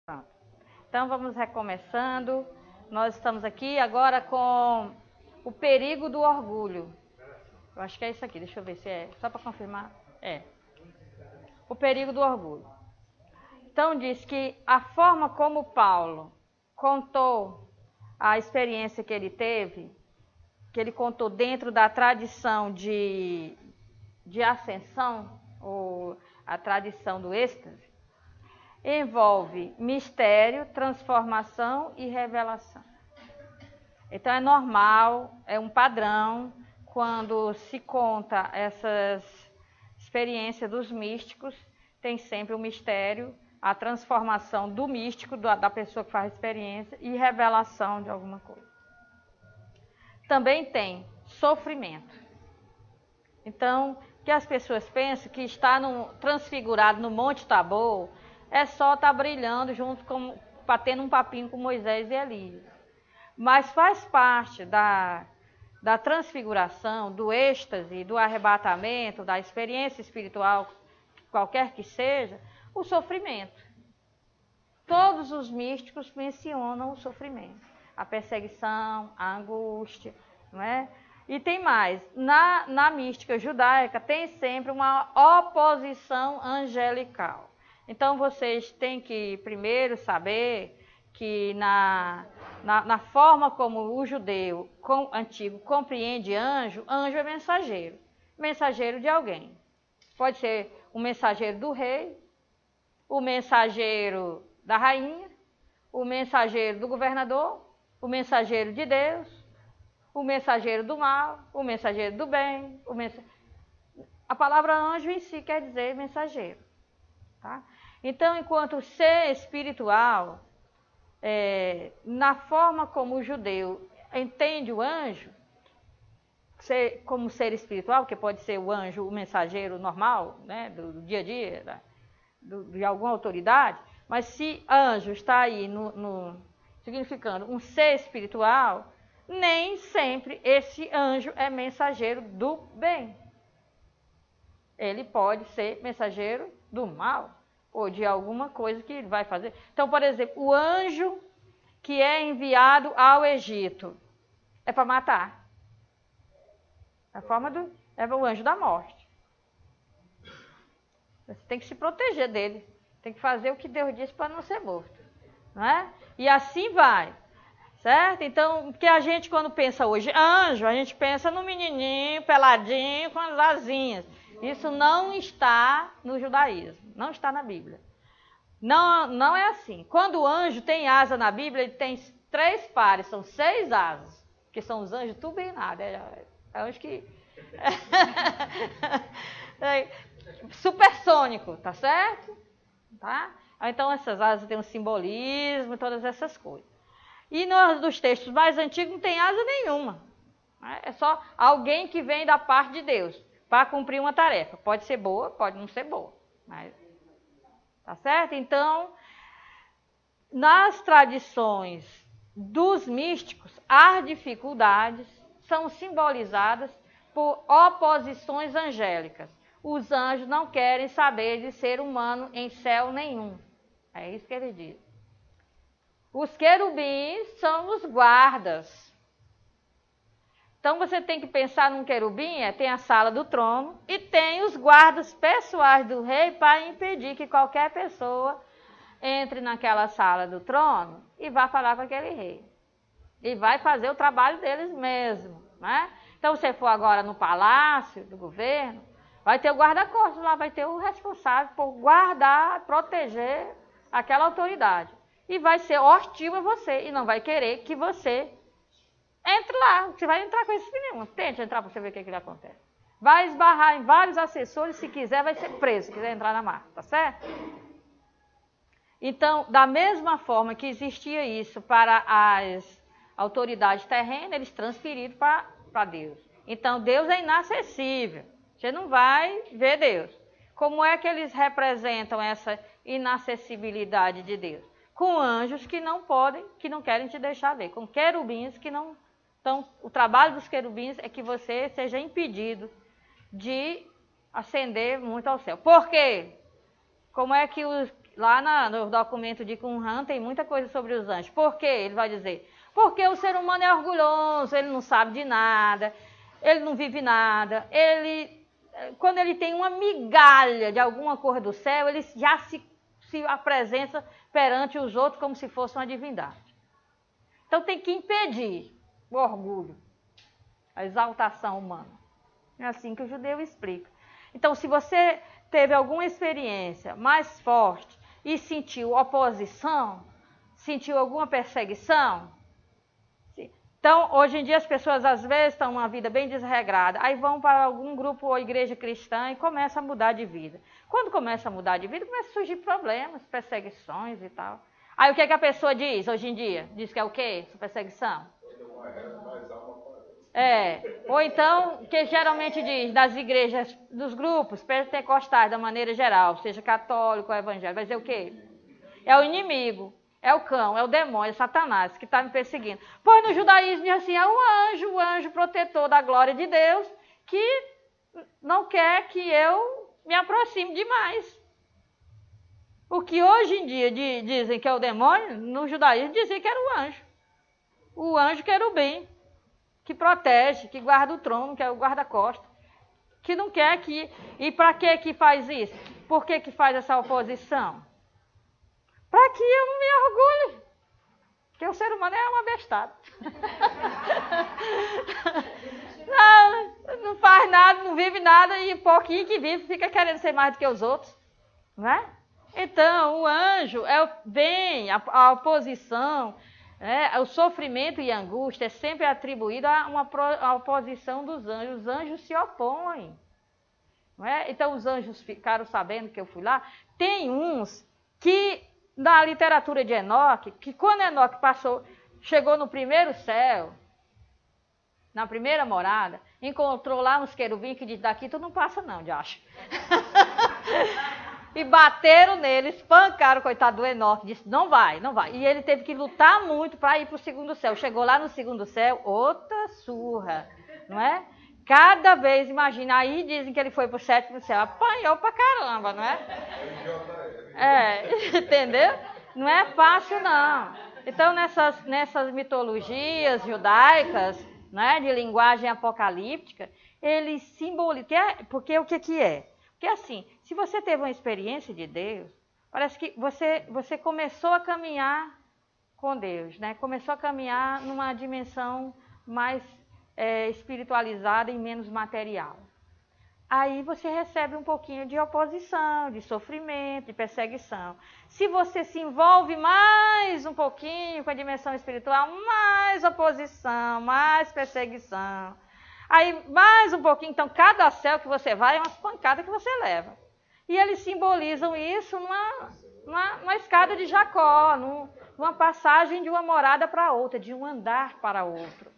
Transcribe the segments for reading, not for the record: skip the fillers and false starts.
Pronto. Então vamos recomeçando. Nós estamos aqui agora com o perigo do orgulho. Eu acho que é isso aqui, deixa eu ver se é, só para confirmar. É. O perigo do orgulho. Então diz que a forma como Paulo contou a experiência que ele teve, que ele contou dentro da tradição de ascensão, ou a tradição do êxtase, envolve mistério, transformação e revelação. Então é normal, é um padrão, quando se conta essas experiências dos místicos, tem sempre o mistério, a transformação do místico, da pessoa que faz a experiência, e revelação de alguma coisa. Também tem sofrimento. Então, que as pessoas pensam que está transfigurado no Monte Tabor, é só estar brilhando junto com, batendo um papinho com Moisés e Elias. Mas faz parte da transfiguração, do êxtase, do arrebatamento, da experiência espiritual, qualquer que seja, o sofrimento. Todos os místicos mencionam o sofrimento, a perseguição, a angústia, não é? E tem mais, na mística judaica tem sempre uma oposição angelical. Então vocês têm que primeiro saber que na forma como o judeu antigo compreende anjo, anjo é mensageiro. Mensageiro de alguém. Pode ser o mensageiro do rei, o mensageiro da rainha, o mensageiro do governador, o mensageiro de Deus, o mensageiro do mal, o mensageiro do bem. A palavra anjo em si quer dizer mensageiro. Tá? Então, enquanto ser espiritual, na forma como o judeu entende o anjo, como ser espiritual, que pode ser o anjo, o mensageiro normal, né, do dia a dia, de alguma autoridade, mas se anjo está aí significando um ser espiritual, nem sempre esse anjo é mensageiro do bem. Ele pode ser mensageiro do mal, ou de alguma coisa que ele vai fazer. Então, por exemplo, o anjo que é enviado ao Egito é para matar. É o anjo da morte. Você tem que se proteger dele. Tem que fazer o que Deus disse para não ser morto. Não é? E assim vai. Certo? Então, porque a gente quando pensa hoje anjo, a gente pensa no menininho peladinho com as asinhas. Isso não está no judaísmo, não está na Bíblia. Não é assim. Quando o anjo tem asa na Bíblia, ele tem 3 pares, são 6 asas, que são os anjos turbinados. É anjo que... supersônico, tá certo? Tá? Então essas asas têm um simbolismo, todas essas coisas. E nos textos mais antigos não tem asa nenhuma. É só alguém que vem da parte de Deus para cumprir uma tarefa. Pode ser boa, pode não ser boa. Mas, tá certo? Então, nas tradições dos místicos, as dificuldades são simbolizadas por oposições angélicas. Os anjos não querem saber de ser humano em céu nenhum. É isso que ele diz. Os querubins são os guardas. Então você tem que pensar num querubim, tem a sala do trono e tem os guardas pessoais do rei para impedir que qualquer pessoa entre naquela sala do trono e vá falar com aquele rei. E vai fazer o trabalho deles mesmo, né? Então se você for agora no palácio do governo, vai ter o guarda-costas lá, vai ter o responsável por guardar, proteger aquela autoridade. E vai ser hostil a você e não vai querer que você entre lá. Você vai entrar com esse menino. Tente entrar para você ver o que acontece. Vai esbarrar em vários assessores, se quiser vai ser preso, se quiser entrar na marca, tá certo? Então, da mesma forma que existia isso para as autoridades terrenas, eles transferiram para Deus. Então, Deus é inacessível. Você não vai ver Deus. Como é que eles representam essa inacessibilidade de Deus? Com anjos que não podem, que não querem te deixar ver, com querubins que não... Então, o trabalho dos querubins é que você seja impedido de ascender muito ao céu. Por quê? Como é que lá no documento de Qumran tem muita coisa sobre os anjos. Por quê? Ele vai dizer, porque o ser humano é orgulhoso, ele não sabe de nada, ele não vive nada, quando ele tem uma migalha de alguma coisa do céu, ele já se apresenta perante os outros como se fosse uma divindade. Então tem que impedir o orgulho, a exaltação humana. É assim que o judeu explica. Então, se você teve alguma experiência mais forte e sentiu oposição, sentiu alguma perseguição, então, hoje em dia as pessoas às vezes estão uma vida bem desregrada, aí vão para algum grupo ou igreja cristã e começam a mudar de vida. Quando começa a mudar de vida, começa a surgir problemas, perseguições e tal. Aí o que a pessoa diz hoje em dia? Diz que é o quê? Perseguição? Ou então, o que geralmente diz das igrejas, dos grupos pentecostais, da maneira geral, seja católico ou evangélico, vai dizer o quê? É o inimigo, é o cão, é o demônio, é Satanás que está me perseguindo. Pois no judaísmo diz assim, é o anjo protetor da glória de Deus, que não quer que eu me aproxime demais. O que hoje em dia dizem que é o demônio, no judaísmo dizem que era o anjo. O anjo querubim, que protege, que guarda o trono, que é o guarda-costa, que não quer que... E para que faz isso? Por que faz essa oposição? Para que eu não me orgulhe. Porque o ser humano é uma bestada. Não faz nada, não vive nada, e pouquinho que vive fica querendo ser mais do que os outros. Não é? Então, o anjo vem, a oposição... o sofrimento e a angústia é sempre atribuído a oposição dos anjos. Os anjos se opõem. Não é? Então, os anjos ficaram sabendo que eu fui lá. Tem uns que, na literatura de Enoque, que quando Enoque chegou no primeiro céu, na primeira morada, encontrou lá uns querubins que diz, daqui tu não passa não, de acho. E bateram nele, espancaram o coitado do Enoque, disse, não vai, não vai. E ele teve que lutar muito para ir para o segundo céu. Chegou lá no segundo céu, outra surra, não é? Cada vez, imagina, aí dizem que ele foi para o sétimo céu, apanhou pra caramba, não é? Entendeu? Não é fácil, não. Então, nessas mitologias judaicas, né, de linguagem apocalíptica, eles simbolizam, porque o que é? Porque assim, se você teve uma experiência de Deus, parece que você começou a caminhar com Deus, né? Começou a caminhar numa dimensão mais espiritualizada e menos material. Aí você recebe um pouquinho de oposição, de sofrimento, de perseguição. Se você se envolve mais um pouquinho com a dimensão espiritual, mais oposição, mais perseguição. Aí, mais um pouquinho, então, cada céu que você vai é umas pancadas que você leva. E eles simbolizam isso numa escada de Jacó, numa passagem de uma morada para outra, de um andar para outro.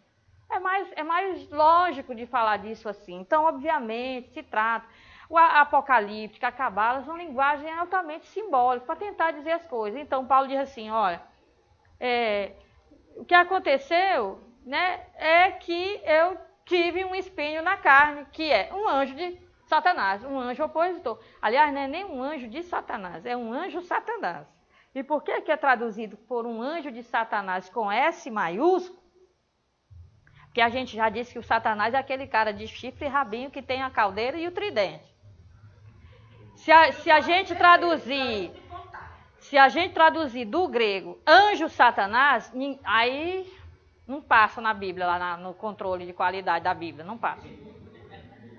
É mais lógico de falar disso assim. Então, obviamente, se trata... O apocalíptico, a cabala, são linguagem altamente simbólica para tentar dizer as coisas. Então, Paulo diz assim, olha, o que aconteceu, né, é que eu tive um espinho na carne, que é um anjo de Satanás, um anjo opositor. Aliás, não é nem um anjo de Satanás, é um anjo Satanás. E por que é traduzido por um anjo de Satanás com S maiúsculo? Porque a gente já disse que o Satanás é aquele cara de chifre e rabinho que tem a caldeira e o tridente. Se a gente traduzir do grego anjo Satanás, aí não passa na Bíblia, lá no controle de qualidade da Bíblia, não passa.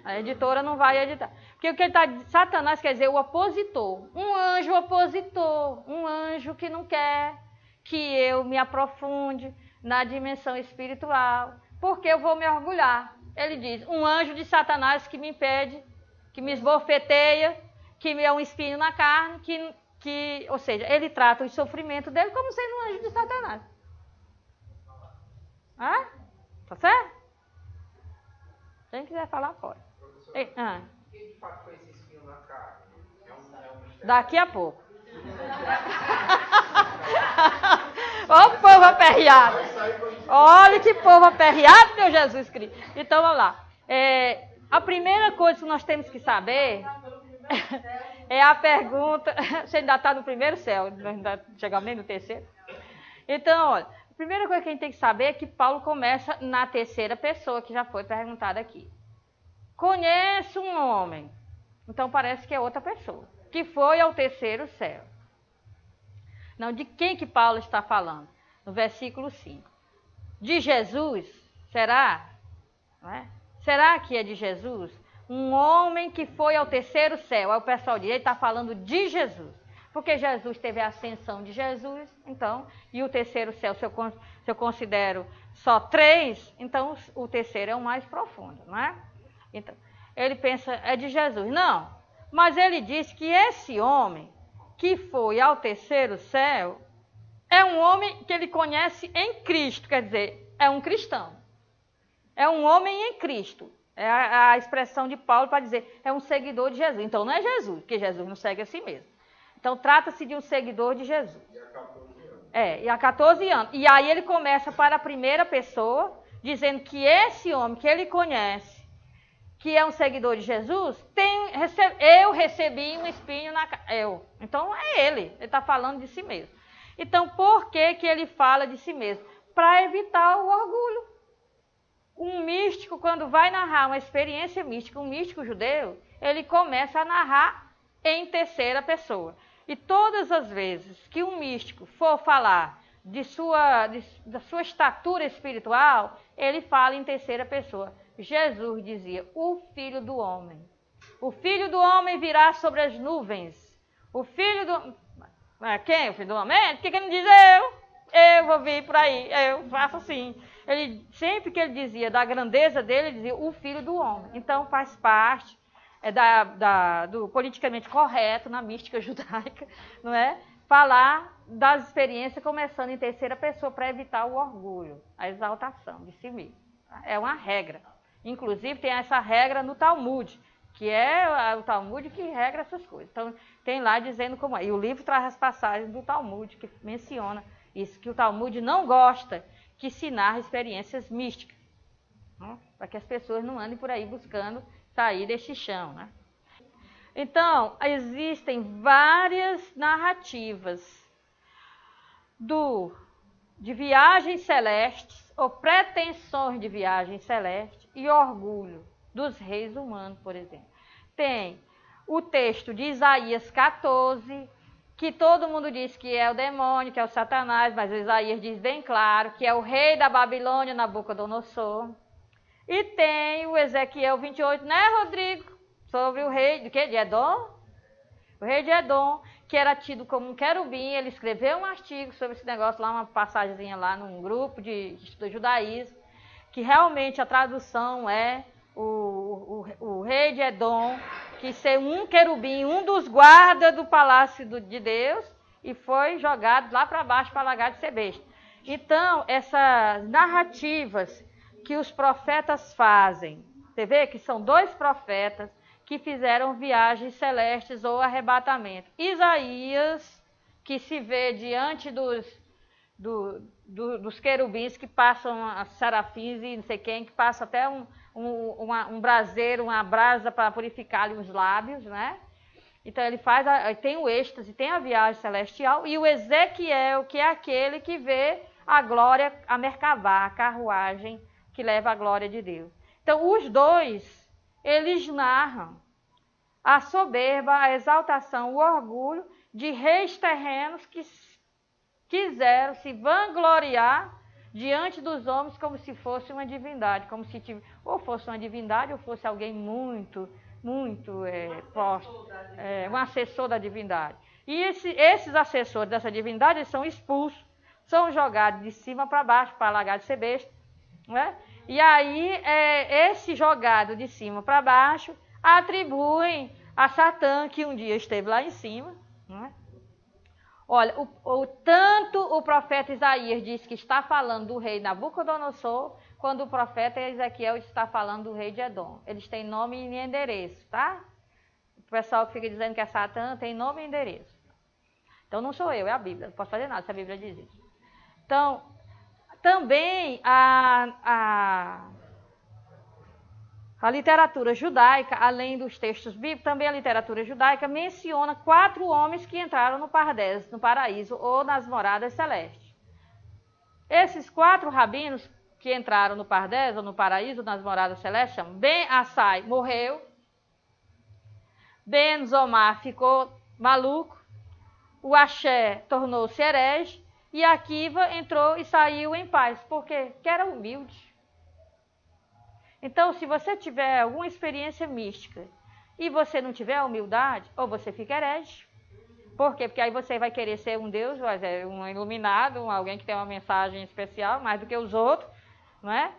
A editora não vai editar. Porque o que ele está dizendo, Satanás quer dizer o opositor. Um anjo opositor, um anjo que não quer que eu me aprofunde na dimensão espiritual, porque eu vou me orgulhar. Ele diz, um anjo de Satanás que me impede, que me esbofeteia, que me é um espinho na carne, ou seja, ele trata o sofrimento dele como sendo um anjo de Satanás. Tá certo? Quem quiser falar, pode. O que de fato foi esse espinho na carne? Daqui a pouco. Ó o povo aperreado. Olha que povo aperreado, meu Jesus Cristo. Então, vamos lá. A primeira coisa que nós temos que saber É a pergunta. Você ainda está no primeiro céu, ainda chegamos nem no terceiro. Então, olha, a primeira coisa que a gente tem que saber é que Paulo começa na terceira pessoa, que já foi perguntada aqui. Conheço um homem. Então parece que é outra pessoa, que foi ao terceiro céu. Não, de quem que Paulo está falando? No versículo 5. De Jesus? Será? Não é? Será que é de Jesus? Um homem que foi ao terceiro céu. Aí o pessoal diz, ele está falando de Jesus. Porque Jesus teve a ascensão de Jesus, então, e o terceiro céu, se eu considero só 3, então o terceiro é o mais profundo, não é? Então, ele pensa, é de Jesus. Não, mas ele diz que esse homem que foi ao terceiro céu é um homem que ele conhece em Cristo, quer dizer, é um cristão. É um homem em Cristo. É a expressão de Paulo para dizer, é um seguidor de Jesus. Então não é Jesus, porque Jesus não segue a si mesmo. Então trata-se de um seguidor de Jesus. E há 14 anos. E há 14 anos. E aí ele começa para a primeira pessoa, dizendo que esse homem que ele conhece, que é um seguidor de Jesus, eu recebi um espinho na cara. Então é ele está falando de si mesmo. Então por que ele fala de si mesmo? Para evitar o orgulho. Um místico, quando vai narrar uma experiência mística, um místico judeu, ele começa a narrar em terceira pessoa. E todas as vezes que um místico for falar da sua estatura espiritual, ele fala em terceira pessoa. Jesus dizia, o Filho do Homem. O Filho do Homem virá sobre as nuvens. O Filho do... Quem? O Filho do Homem? Por que ele não diz eu vou vir por aí, eu faço assim. Sempre que ele dizia da grandeza dele, ele dizia o Filho do Homem. Então faz parte do politicamente correto na mística judaica, não é? Falar das experiências começando em terceira pessoa para evitar o orgulho, a exaltação de si mesmo. É uma regra. Inclusive tem essa regra no Talmud, que é o Talmud que regra essas coisas. Então tem lá dizendo como é. E o livro traz as passagens do Talmud que menciona isso, que o Talmud não gosta que se narre experiências místicas, né? Para que as pessoas não andem por aí buscando sair deste chão, né? Então, existem várias narrativas de viagens celestes, ou pretensões de viagem celeste, e orgulho dos reis humanos, por exemplo. Tem o texto de Isaías 14, que todo mundo diz que é o demônio, que é o Satanás, mas o Isaías diz bem claro que é o rei da Babilônia, Nabucodonosor. E tem o Ezequiel 28, né, Rodrigo? Sobre o rei de Edom? O rei de Edom, que era tido como um querubim. Ele escreveu um artigo sobre esse negócio lá, uma passagemzinha lá num grupo de judaísmo, que realmente a tradução é o rei de Edom, que ser um querubim, um dos guardas do palácio de Deus, e foi jogado lá para baixo para largar de ser besta. Então, essas narrativas que os profetas fazem, você vê que são 2 profetas que fizeram viagens celestes ou arrebatamento. Isaías, que se vê diante dos querubins que passam as serafins e não sei quem, que passa até um braseiro, uma brasa para purificar-lhe os lábios, né? Então ele tem o êxtase, tem a viagem celestial, e o Ezequiel, que é aquele que vê a glória, a Merkavá, a carruagem que leva a glória de Deus. Então os 2, eles narram a soberba, a exaltação, o orgulho de reis terrenos que quiseram se vangloriar diante dos homens como se fosse uma divindade, como se ou fosse uma divindade ou fosse alguém muito um assessor da divindade. E esses assessores dessa divindade são expulsos, são jogados de cima para baixo para largar de ser besta, né? E aí esse jogado de cima para baixo atribuem a Satã, que um dia esteve lá em cima, né? Olha, tanto o profeta Isaías diz que está falando do rei Nabucodonosor, quando o profeta Ezequiel está falando do rei de Edom. Eles têm nome e endereço, tá? O pessoal que fica dizendo que é Satã tem nome e endereço. Então não sou eu, é a Bíblia. Não posso fazer nada se a Bíblia diz isso. Então, também a A literatura judaica, além dos textos bíblicos, também a literatura judaica menciona 4 homens que entraram no Pardés, no paraíso ou nas moradas celestes. Esses 4 rabinos que entraram no Pardés ou no paraíso, nas moradas celestes, chamam Ben Assai morreu, Ben Zomar ficou maluco, o Axé tornou-se herege e Akiva entrou e saiu em paz. Por quê? Porque era humilde. Então, se você tiver alguma experiência mística e você não tiver humildade, ou você fica herege. Por quê? Porque aí você vai querer ser um Deus, um iluminado, alguém que tem uma mensagem especial, mais do que os outros, não é?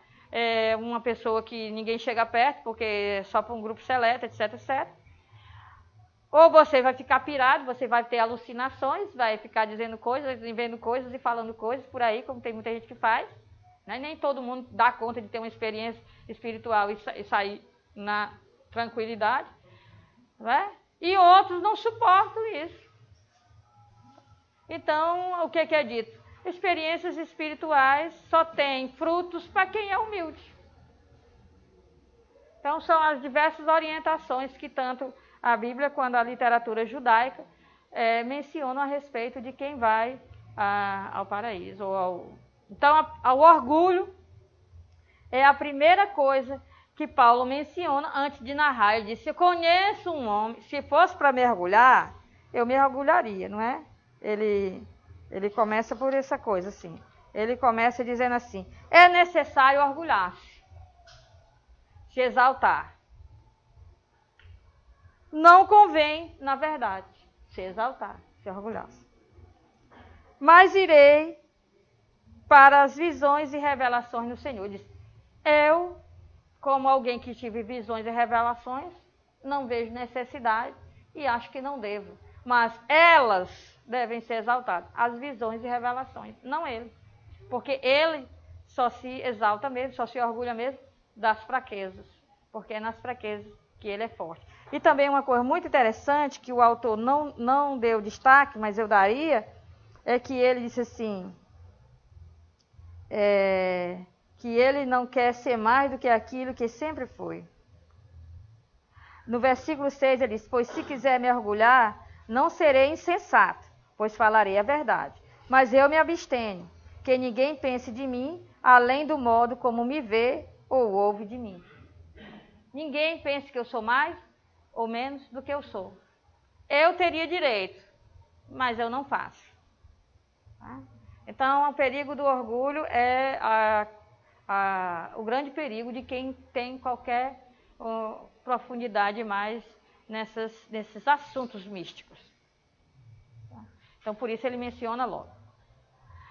Uma pessoa que ninguém chega perto, porque é só para um grupo seleto, etc, etc. Ou você vai ficar pirado, você vai ter alucinações, vai ficar dizendo coisas, vendo coisas e falando coisas por aí, como tem muita gente que faz. Né? Nem todo mundo dá conta de ter uma experiência espiritual e sair na tranquilidade. Né? E outros não suportam isso. Então, o que é dito? Experiências espirituais só têm frutos para quem é humilde. Então, são as diversas orientações que tanto a Bíblia quanto a literatura judaica mencionam a respeito de quem vai ao paraíso. Então, o orgulho é a primeira coisa que Paulo menciona antes de narrar. Ele disse, eu conheço um homem, se fosse para mergulhar, eu mergulharia, não é? Ele começa por essa coisa assim. Ele começa dizendo assim, é necessário orgulhar-se, se exaltar. Não convém, na verdade, se exaltar, se orgulhar-se. Mas irei para as visões e revelações no Senhor. Diz, eu, como alguém que tive visões e revelações, não vejo necessidade e acho que não devo. Mas elas devem ser exaltadas, as visões e revelações, não ele. Porque ele só se exalta mesmo, só se orgulha mesmo das fraquezas. Porque é nas fraquezas que ele é forte. E também uma coisa muito interessante, que o autor não deu destaque, mas eu daria, é que ele disse assim, que ele não quer ser mais do que aquilo que sempre foi. No versículo 6 ele diz, pois se quiser me orgulhar, não serei insensato, pois falarei a verdade. Mas eu me abstenho, que ninguém pense de mim, além do modo como me vê ou ouve de mim. Ninguém pense que eu sou mais ou menos do que eu sou. Eu teria direito, mas eu não faço. Tá? Então, o perigo do orgulho é o grande perigo de quem tem qualquer profundidade mais nesses assuntos místicos. Tá? Então, por isso ele menciona logo.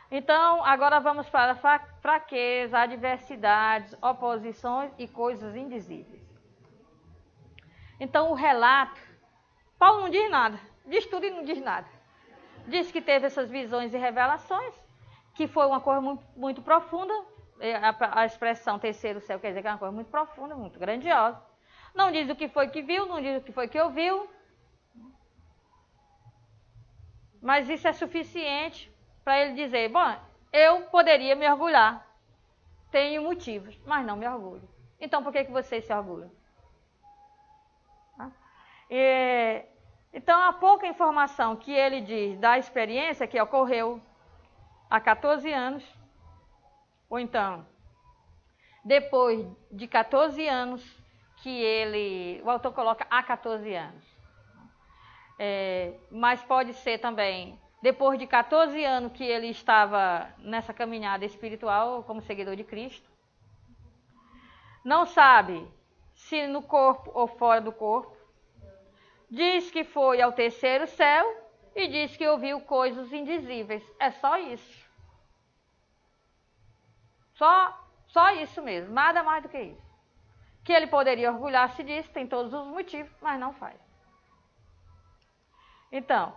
Então, agora vamos para a fraqueza, adversidades, oposições e coisas indizíveis. Então, o relato, Paulo não diz nada, diz tudo e não diz nada. Diz que teve essas visões e revelações, que foi uma coisa muito, muito profunda. A expressão terceiro céu quer dizer que é uma coisa muito profunda, muito grandiosa. Não diz o que foi que viu, não diz o que foi que ouviu. Mas isso é suficiente para ele dizer, bom, eu poderia me orgulhar. Tenho motivos, mas não me orgulho. Então, por que vocês se orgulham? Então, há pouca informação que ele diz da experiência que ocorreu há 14 anos, ou então, depois de 14 anos, que o autor coloca há 14 anos. Mas pode ser também, depois de 14 anos que ele estava nessa caminhada espiritual como seguidor de Cristo. Não sabe se no corpo ou fora do corpo. Diz que foi ao terceiro céu e diz que ouviu coisas indizíveis. É só isso. Só isso mesmo, nada mais do que isso. Que ele poderia orgulhar-se disso, tem todos os motivos, mas não faz. Então,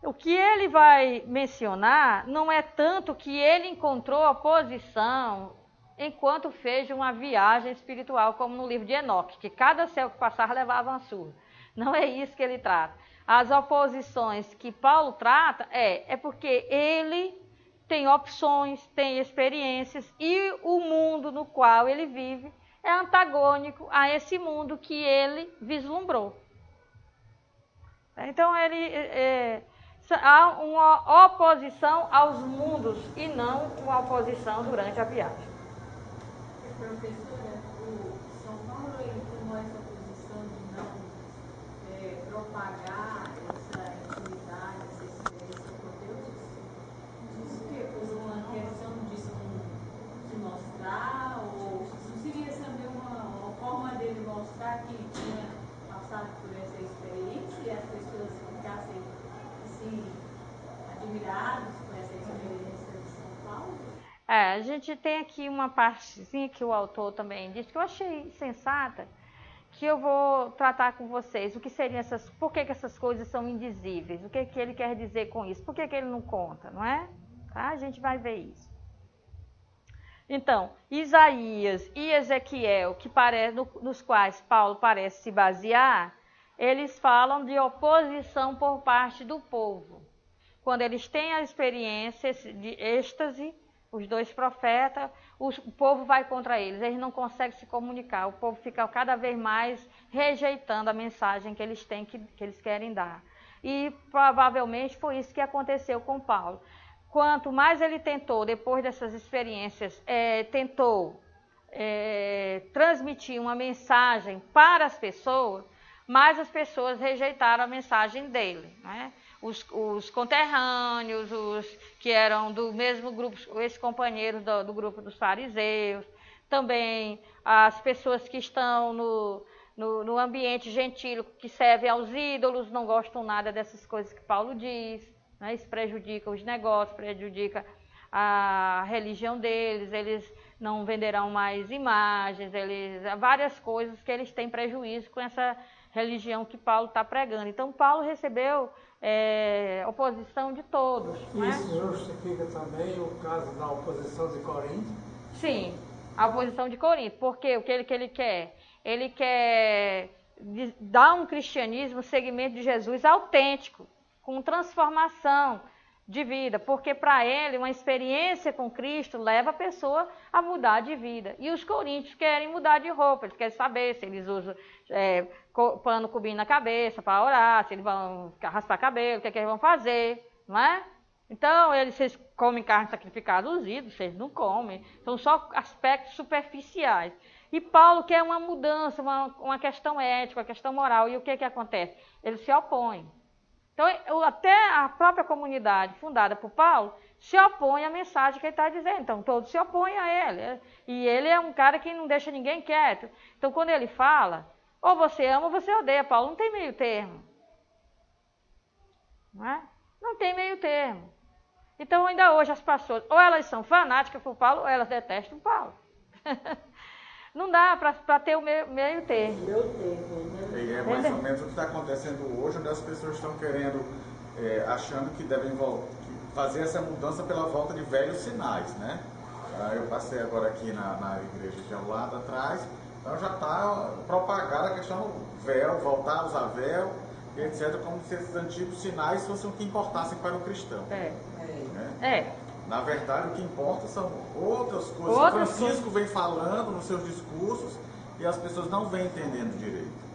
o que ele vai mencionar não é tanto que ele encontrou oposição enquanto fez uma viagem espiritual, como no livro de Enoque, que cada céu que passava levava uma surra. Não é isso que ele trata. As oposições que Paulo trata é porque ele tem opções, tem experiências e o mundo no qual ele vive é antagônico a esse mundo que ele vislumbrou. Então, há uma oposição aos mundos e não uma oposição durante a viagem. Professora, o São Paulo ele tomou essa posição de não propagar essa intimidade, essa experiência com Deus. Diz que por uma questão de se mostrar, ou não seria também uma forma dele mostrar que tinha passado por essa experiência e as pessoas ficassem assim, admiradas por essa experiência de São Paulo? A gente tem aqui uma partezinha que o autor também disse, que eu achei sensata, que eu vou tratar com vocês. O que seriam por que essas coisas são indizíveis? O que ele quer dizer com isso? Por que ele não conta, não é? Tá? A gente vai ver isso. Então, Isaías e Ezequiel, nos quais Paulo parece se basear, eles falam de oposição por parte do povo. Quando eles têm a experiência de êxtase, os dois profetas, o povo vai contra eles não conseguem se comunicar, o povo fica cada vez mais rejeitando a mensagem que eles têm, que eles querem dar. E provavelmente foi isso que aconteceu com Paulo. Quanto mais ele tentou, depois dessas experiências, transmitir uma mensagem para as pessoas, mais as pessoas rejeitaram a mensagem dele, né? Os conterrâneos, os que eram do mesmo grupo, esses companheiros do grupo dos fariseus, também as pessoas que estão no ambiente gentil, que servem aos ídolos, não gostam nada dessas coisas que Paulo diz, né? Isso prejudica os negócios, prejudica a religião deles, eles não venderão mais imagens, várias coisas que eles têm prejuízo com essa religião que Paulo está pregando. Então, Paulo recebeu oposição de todos. Isso, né? Justifica também o caso da oposição de Corinto? Sim, a oposição de Corinto. Porque o que ele quer? Ele quer dar um cristianismo, um segmento de Jesus autêntico, com transformação de vida, porque para ele uma experiência com Cristo leva a pessoa a mudar de vida. E os coríntios querem mudar de roupa, eles querem saber se eles usam pano cubinho na cabeça para orar, se eles vão raspar cabelo, o que é que eles vão fazer, não é? Então, vocês comem carne sacrificada, os ídolos, vocês não comem, são só aspectos superficiais. E Paulo quer uma mudança, uma questão ética, uma questão moral, e o que é que acontece? Ele se opõe. Então, até a própria comunidade fundada por Paulo se opõe à mensagem que ele está dizendo. Então, todos se opõem a ele. E ele é um cara que não deixa ninguém quieto. Então, quando ele fala, ou você ama ou você odeia. Paulo não tem meio termo. Não é? Não tem meio termo. Então, ainda hoje as pessoas, ou elas são fanáticas por Paulo, ou elas detestam Paulo. Não dá para ter o meio termo. É mais ou menos o que está acontecendo hoje, onde as pessoas estão querendo, achando que devem fazer essa mudança pela volta de velhos sinais, né? Eu passei agora aqui na igreja de ao lado atrás, então já está propagada a questão do véu, voltar a usar véu, etc., como se esses antigos sinais fossem o que importassem para o cristão. Na verdade, o que importa são outras coisas. O Francisco vem falando nos seus discursos e as pessoas não vêm entendendo direito.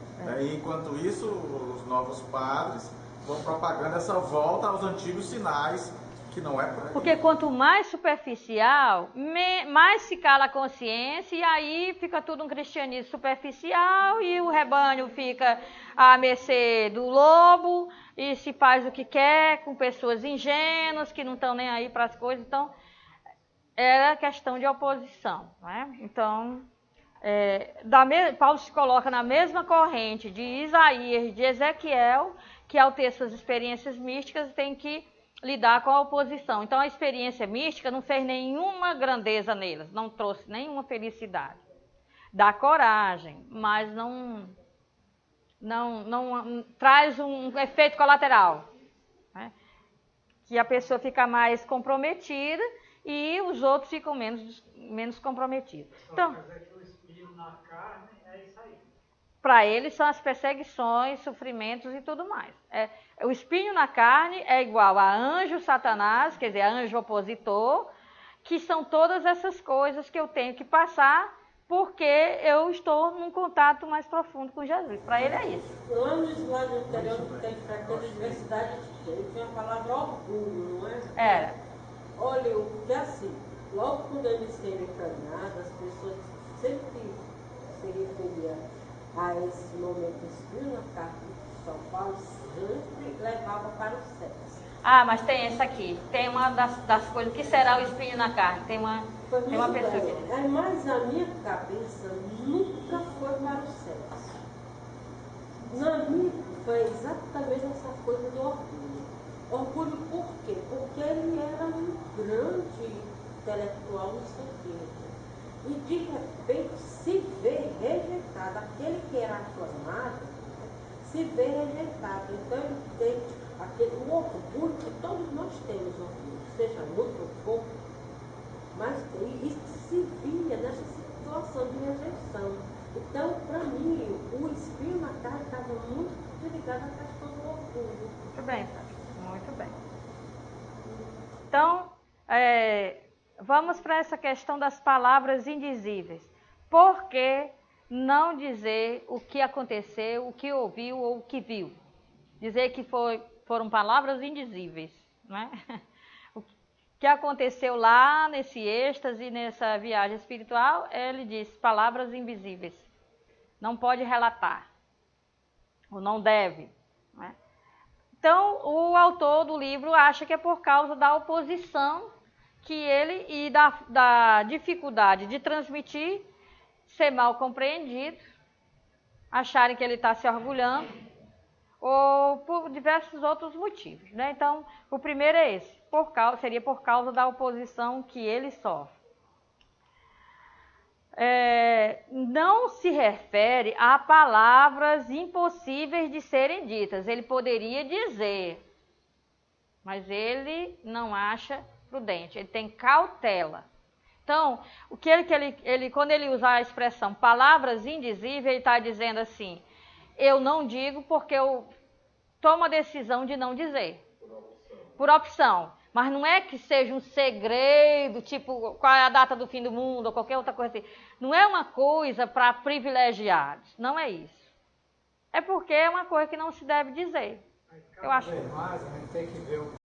E enquanto isso, os novos padres vão propagando essa volta aos antigos sinais, que não é por aí. Porque quanto mais superficial, mais se cala a consciência, e aí fica tudo um cristianismo superficial, e o rebanho fica à mercê do lobo, e se faz o que quer, com pessoas ingênuas, que não estão nem aí para as coisas. Então, era questão de oposição, né? Então, Paulo se coloca na mesma corrente de Isaías, de Ezequiel, que ao ter suas experiências místicas tem que lidar com a oposição. Então, a experiência mística não fez nenhuma grandeza neles, não trouxe nenhuma felicidade. Dá coragem, mas não traz um efeito colateral, né? Que a pessoa fica mais comprometida e os outros ficam menos comprometidos. Então, quer dizer que o espinho na carne é isso aí. Para eles são as perseguições, sofrimentos e tudo mais. O espinho na carne é igual a anjo Satanás, quer dizer, a anjo opositor, que são todas essas coisas que eu tenho que passar porque eu estou num contato mais profundo com Jesus. Para ele é isso. Lá no interior tem aquela diversidade, tinha a palavra orgulho, não é? Era. Olha, porque assim, logo quando eu iniciei a caminhada, as pessoas sempre se referiam a esse momento espírito na carta de São Paulo, sempre levava para o sexo. Ah, mas tem essa aqui. Tem uma das coisas que será o espinho na carne. Tem uma pessoa que diz. Mas a minha cabeça nunca foi para o sexo. Na minha foi exatamente essa coisa do orgulho. Orgulho por quê? Porque ele era um grande intelectual no seu tempo. E de repente se vê rejeitado. Aquele que era aclamado se vê rejeitado. Então ele tem aquele orgulho que todos nós temos orgulho, seja muito ou pouco, mas isso se via nessa situação de rejeição. Então, para mim, o espinho na carne estava muito ligado à questão do orgulho. Muito bem, Fábio. Muito bem. Então, vamos para essa questão das palavras indizíveis. Por que não dizer o que aconteceu, o que ouviu ou o que viu? Dizer que foram palavras indizíveis, né? O que aconteceu lá nesse êxtase, nessa viagem espiritual, ele diz palavras invisíveis. Não pode relatar, ou não deve, né? Então, o autor do livro acha que é por causa da oposição que ele e da dificuldade de transmitir, ser mal compreendido, acharem que ele está se orgulhando, ou por diversos outros motivos, né? Então, o primeiro é esse, seria por causa da oposição que ele sofre. Não se refere a palavras impossíveis de serem ditas. Ele poderia dizer, mas ele não acha prudente, ele tem cautela. Então, quando ele usa a expressão palavras indizíveis, ele está dizendo assim: eu não digo porque eu tomo a decisão de não dizer. Por opção. Mas não é que seja um segredo, tipo, qual é a data do fim do mundo, ou qualquer outra coisa assim. Não é uma coisa para privilegiados. Não é isso. É porque é uma coisa que não se deve dizer. Eu acho. Mas a gente tem que ver